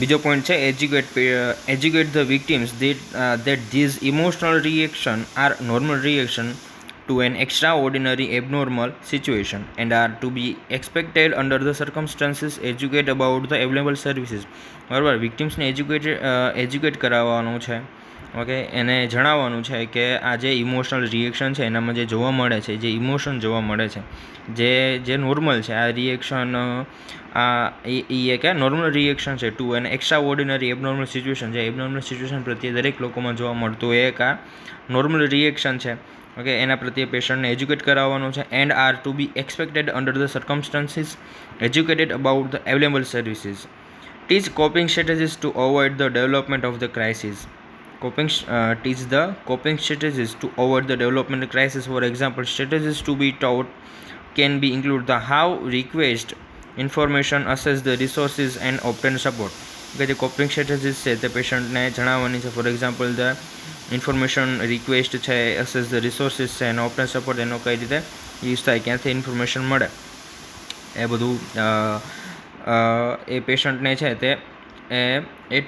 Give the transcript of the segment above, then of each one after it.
બીજો પોઈન્ટ છે educate the victims that these emotional reaction are normal reaction to an extraordinary abnormal situation and are to be expected under the circumstances. Educate about the available services. બરાબર, વિક્ટિમ્સને educate કરાવવાનું છે. Okay, એને જણાવવાનું છે કે આ જે ઇમોશનલ રિએક્શન છે એનામાં જે જોવા મળે છે, જે ઇમોશન જોવા મળે છે, જે નોર્મલ છે, આ રિએક્શન એ એક નોર્મલ રિએક્શન છે to an extraordinary abnormal situation. જે એબનોર્મલ સિચ્યુએશન પ્રત્યે દરેક લોકોમાં જોવા મળતું એ એક આ નોર્મલ રિએક્શન છે. ઓકે, એના પ્રત્યે પેશન્ટને એજ્યુકેટ કરાવવાનું છે. And are to be expected under the circumstances. Educated about the available services. Teach coping strategies to avoid the development of the crisis. Teach the coping strategies to avoid the development crisis. For example, strategies to be taught can be include the how, request information, assess the resources and obtain support. કે જે coping strategies છે તે પેશન્ટને જણાવવાની છે. For example the information request છે, assess the resources છે અને option support, એનો કઈ રીતે યુઝ થાય, ક્યાંથી ઇન્ફોર્મેશન મળે, એ બધું એ પેશન્ટને છે તે એ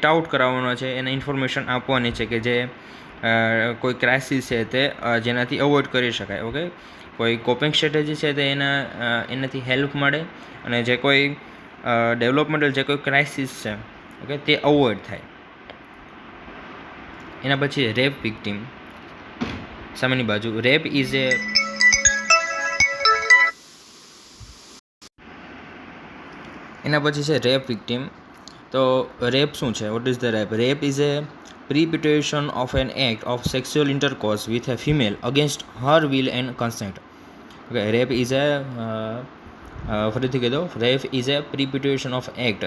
ટાઉટ કરાવવાનો છે, એને ઇન્ફોર્મેશન આપવાની છે કે જે કોઈ ક્રાઇસિસ છે તે જેનાથી અવોઇડ કરી શકાય. ઓકે, કોઈ કોપિંગ સ્ટ્રેટેજી છે તે એનાથી હેલ્પ મળે અને જે કોઈ ડેવલપમેન્ટલ જે કોઈ ક્રાઇસિસ છે, ઓકે, તે અવોઇડ થાય. એના પછી રેપ વિક્ટિમ. સામેની બાજુ રેપ ઇઝ એના પછી છે રેપ વિક્ટિમ. તો રેપ શું છે? What is the rape? Rape is a perpetration of an act of sexual intercourse with a female against her will and consent. Okay, rape is a ફરીથી કહી દો. Rape is a perpetration of act,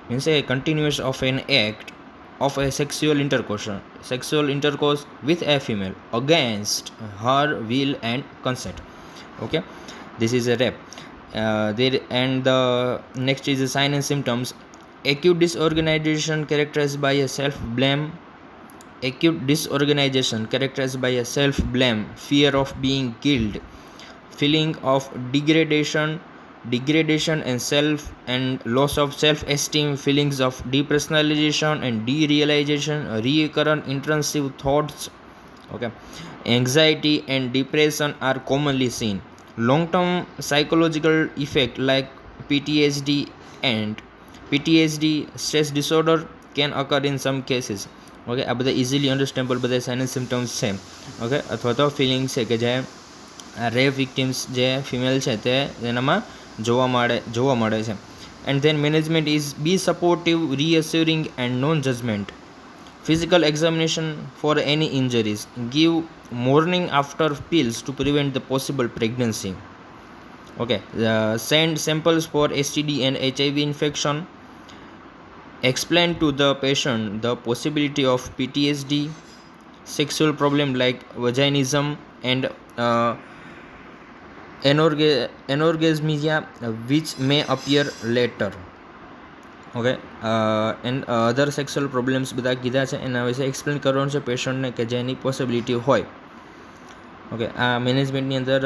means a continuous of an act of a sexual intercourse with a female against her will and consent. Okay, this is a rape. And the next is the sign and symptoms. Acute disorganization characterized by a self-blame, fear of being killed, feeling of degradation and loss of self-esteem, feelings of depersonalization and derealization, recurrent intrusive thoughts. Okay, anxiety and depression are commonly seen. Long-term psychological effect like PTSD, stress disorder can occur in some cases. Okay, આ બધા easily understandable બધા sign and symptoms છે. Okay, અથવા તો feeling છે કે જે rape victims જે ફિમેલ છે તે એનામાં જોવા મળે છે. And then management is be supportive, reassuring and non judgment. Physical examination for any injuries. Give morning after pills to prevent the possible pregnancy. Okay, send samples for STD and HIV infection. Explain to the patient the possibility of PTSD, sexual problem like vaginism and anorgasmia which may appear later. Okay, and other sexual problems બધા કીધા છે, એના વિશે explain કરવાનું છે પેશન્ટને કે જેની પોસિબિલિટી હોય. ઓકે, આ મેનેજમેન્ટની અંદર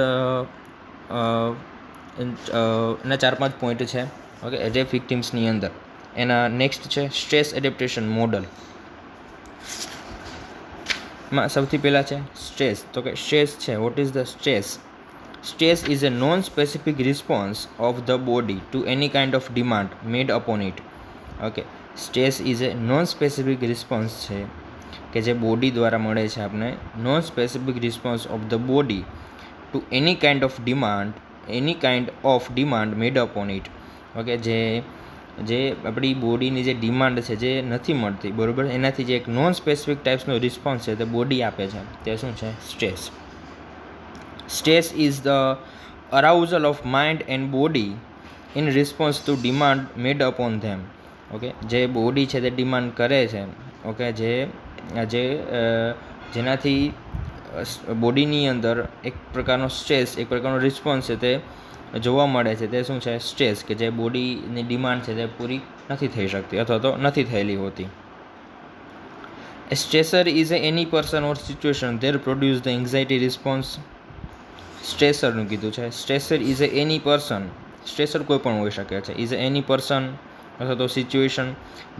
એના 4-5 પોઈન્ટ છે. ઓકે, રેપ વિક્ટિમ્સની અંદર. એના નેક્સ્ટ છે સ્ટ્રેસ એડેપ્ટેશન મોડલ. માં સૌથી પહેલાં છે સ્ટ્રેસ. તો કે સ્ટ્રેસ છે, what is the stress? Stress is a non specific response of the body to any kind of demand made upon it. Okay, stress is a non specific response છે કે જે બોડી દ્વારા મળે છે આપણે. Non specific response of the body to any kind of demand made upon it. Okay, જે આપણી બોડીની જે ડિમાન્ડ છે જે નથી મળતી, બરાબર, એનાથી જે એક નોન સ્પેસિફિક ટાઈપ્સનો રિસ્પોન્સ છે તે બોડી આપે છે, તે શું છે? Stress. Stress is the arousal of mind and body in response to demand made upon them. Okay, જે બોડી છે તે ડિમાન્ડ કરે છે, ઓકે, જેનાથી બોડીની અંદર એક પ્રકારનો સ્ટ્રેસ, એક પ્રકારનો રિસ્પોન્સ છે તે જોવા મળે છે, તે શું છે? સ્ટ્રેસ. કે જે બોડીની ડિમાન્ડ છે તે પૂરી નથી થઈ શકતી અથવા તો નથી થયેલી હોતી. A stressor is any person or situation that produce the anxiety response. સ્ટ્રેસરનું કીધું છે. સ્ટ્રેસર ઇઝ any person, સ્ટ્રેસર કોઈ પણ હોઈ શકે છે. ઇઝ any person અથવા તો situation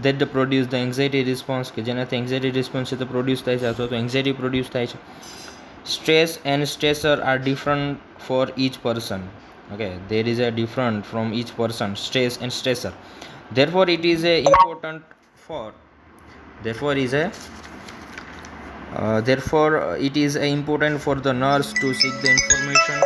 that the produce the anxiety response કે જેનાથી એન્ઝાઇટી રિસ્પોન્સ છે તે પ્રોડ્યુસ થાય છે અથવા તો એન્ઝાઇટી પ્રોડ્યુસ થાય છે. Stress and stressor are different for each person. Okay, there is a different from each person, stress and stressor. Therefore it is a important for therefore is a therefore it is important for the nurse to seek the information